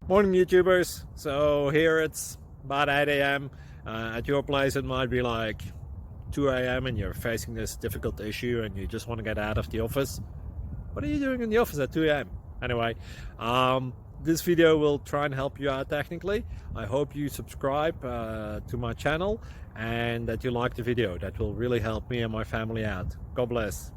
Morning, YouTubers. So here it's about 8 a.m. At your place, it might be like 2 a.m. and you're facing this difficult issue and you just want to get out of the office. What are you doing in the office at 2 a.m.? Anyway, this video will try and help you out technically. I hope you subscribe to my channel and that you like the video. That will really help me and my family out. God bless.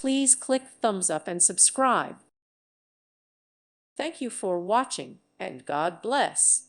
Please click thumbs up and subscribe. Thank you for watching, and God bless.